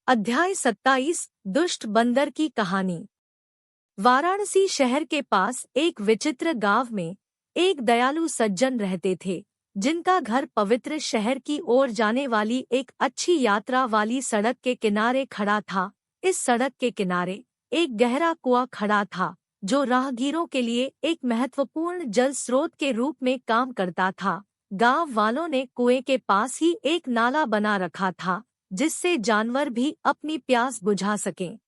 अध्याय 27 दुष्ट बंदर की कहानी। वाराणसी शहर के पास एक विचित्र गांव में एक दयालु सज्जन रहते थे, जिनका घर पवित्र शहर की ओर जाने वाली एक अच्छी यात्रा वाली सड़क के किनारे खड़ा था। इस सड़क के किनारे एक गहरा कुआं खड़ा था, जो राहगीरों के लिए एक महत्वपूर्ण जल स्रोत के रूप में काम करता था। गांव वालों ने कुएं के पास ही एक नाला बना रखा था, जिससे जानवर भी अपनी प्यास बुझा सकें।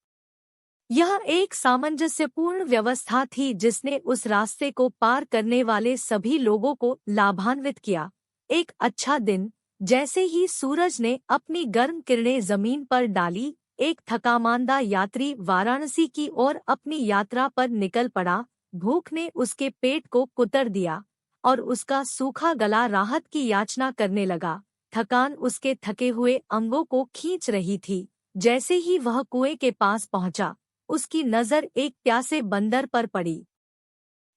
यह एक सामंजस्यपूर्ण व्यवस्था थी, जिसने उस रास्ते को पार करने वाले सभी लोगों को लाभान्वित किया। एक अच्छा दिन, जैसे ही सूरज ने अपनी गर्म किरणें जमीन पर डाली, एक थकामांदा यात्री वाराणसी की ओर अपनी यात्रा पर निकल पड़ा। भूख ने उसके पेट को कुतर दिया और उसका सूखा गला राहत की याचना करने लगा। थकान उसके थके हुए अंगों को खींच रही थी। जैसे ही वह कुएं के पास पहुंचा, उसकी नजर एक प्यासे बंदर पर पड़ी,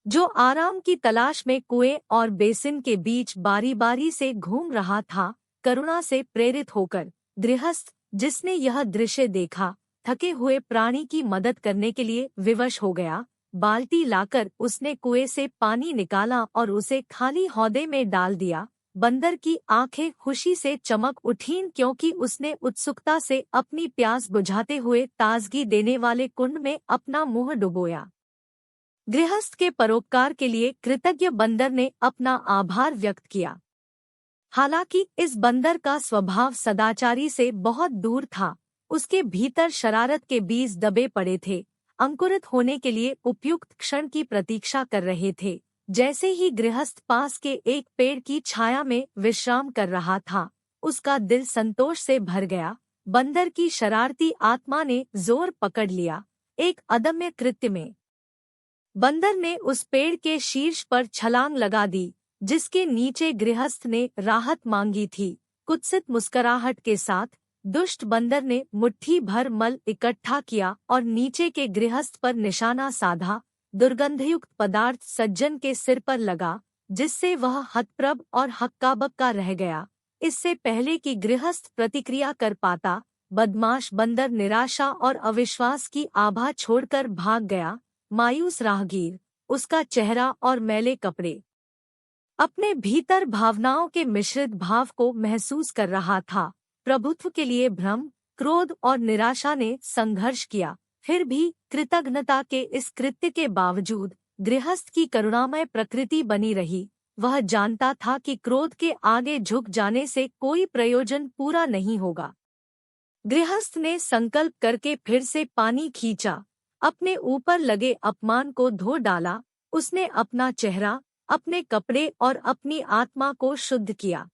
जो आराम की तलाश में कुएं और बेसिन के बीच बारी बारी से घूम रहा था। करुणा से प्रेरित होकर गृहस्थ, जिसने यह दृश्य देखा, थके हुए प्राणी की मदद करने के लिए विवश हो गया। बाल्टी लाकर उसने कुएं से पानी निकाला और उसे खाली हौदे में डाल दिया। बंदर की आंखें खुशी से चमक उठीं, क्योंकि उसने उत्सुकता से अपनी प्यास बुझाते हुए ताजगी देने वाले कुंड में अपना मुंह डुबोया। गृहस्थ के परोपकार के लिए कृतज्ञ बंदर ने अपना आभार व्यक्त किया। हालांकि इस बंदर का स्वभाव सदाचारी से बहुत दूर था। उसके भीतर शरारत के बीज दबे पड़े थे, अंकुरित होने के लिए उपयुक्त क्षण की प्रतीक्षा कर रहे थे। जैसे ही गृहस्थ पास के एक पेड़ की छाया में विश्राम कर रहा था, उसका दिल संतोष से भर गया। बंदर की शरारती आत्मा ने जोर पकड़ लिया। एक अदम्य कृत्य में बंदर ने उस पेड़ के शीर्ष पर छलांग लगा दी, जिसके नीचे गृहस्थ ने राहत मांगी थी। कुत्सित मुस्कुराहट के साथ दुष्ट बंदर ने मुट्ठी भर मल इकट्ठा किया और नीचे के गृहस्थ पर निशाना साधा। दुर्गंधयुक्त पदार्थ सज्जन के सिर पर लगा, जिससे वह हतप्रभ और हक्काबक्का रह गया। इससे पहले कि गृहस्थ प्रतिक्रिया कर पाता, बदमाश बंदर निराशा और अविश्वास की आभा छोड़कर भाग गया। मायूस राहगीर, उसका चेहरा और मैले कपड़े, अपने भीतर भावनाओं के मिश्रित भाव को महसूस कर रहा था। प्रभुत्व के लिए भ्रम, क्रोध और निराशा ने संघर्ष किया। फिर भी कृतज्ञता के इस कृत्य के बावजूद गृहस्थ की करुणामय प्रकृति बनी रही। वह जानता था कि क्रोध के आगे झुक जाने से कोई प्रयोजन पूरा नहीं होगा। गृहस्थ ने संकल्प करके फिर से पानी खींचा, अपने ऊपर लगे अपमान को धो डाला। उसने अपना चेहरा, अपने कपड़े और अपनी आत्मा को शुद्ध किया।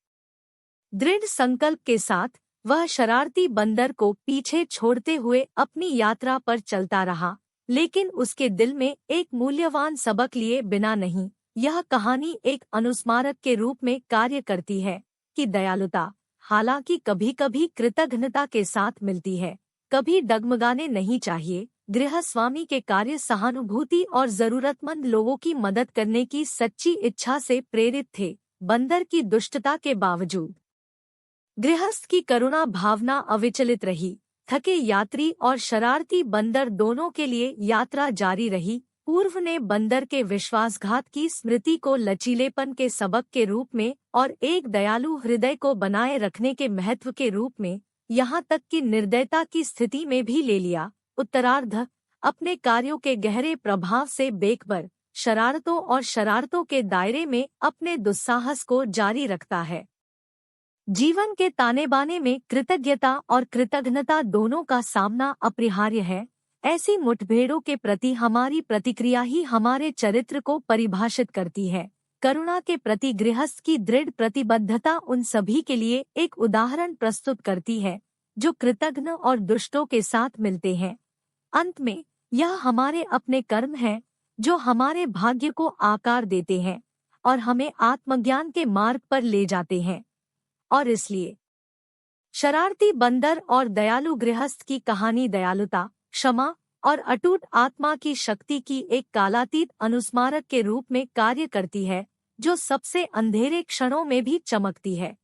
दृढ़ संकल्प के साथ वह शरारती बंदर को पीछे छोड़ते हुए अपनी यात्रा पर चलता रहा, लेकिन उसके दिल में एक मूल्यवान सबक लिए बिना नहीं। यह कहानी एक अनुस्मारक के रूप में कार्य करती है कि दयालुता, हालांकि कभी कभी कृतज्ञता के साथ मिलती है, कभी डगमगाने नहीं चाहिए। गृहस्वामी के कार्य सहानुभूति और जरूरतमंद लोगों की मदद करने की सच्ची इच्छा से प्रेरित थे। बंदर की दुष्टता के बावजूद गृहस्थ की करुणा भावना अविचलित रही। थके यात्री और शरारती बंदर दोनों के लिए यात्रा जारी रही। पूर्व ने बंदर के विश्वासघात की स्मृति को लचीलेपन के सबक के रूप में और एक दयालु हृदय को बनाए रखने के महत्व के रूप में, यहाँ तक कि निर्दयता की स्थिति में भी ले लिया। उत्तरार्ध अपने कार्यों के गहरे प्रभाव से बेखबर शरारतों और शरारतों के दायरे में अपने दुस्साहस को जारी रखता है। जीवन के ताने बाने में कृतज्ञता और कृतज्ञता दोनों का सामना अपरिहार्य है। ऐसी मुठभेड़ों के प्रति हमारी प्रतिक्रिया ही हमारे चरित्र को परिभाषित करती है। करुणा के प्रति गृहस्थ की दृढ़ प्रतिबद्धता उन सभी के लिए एक उदाहरण प्रस्तुत करती है, जो कृतज्ञ और दुष्टों के साथ मिलते हैं। अंत में यह हमारे अपने कर्म हैं, जो हमारे भाग्य को आकार देते हैं और हमें आत्मज्ञान के मार्ग पर ले जाते हैं। और इसलिए शरारती बंदर और दयालु गृहस्थ की कहानी दयालुता, क्षमा और अटूट आत्मा की शक्ति की एक कालातीत अनुस्मारक के रूप में कार्य करती है, जो सबसे अंधेरे क्षणों में भी चमकती है।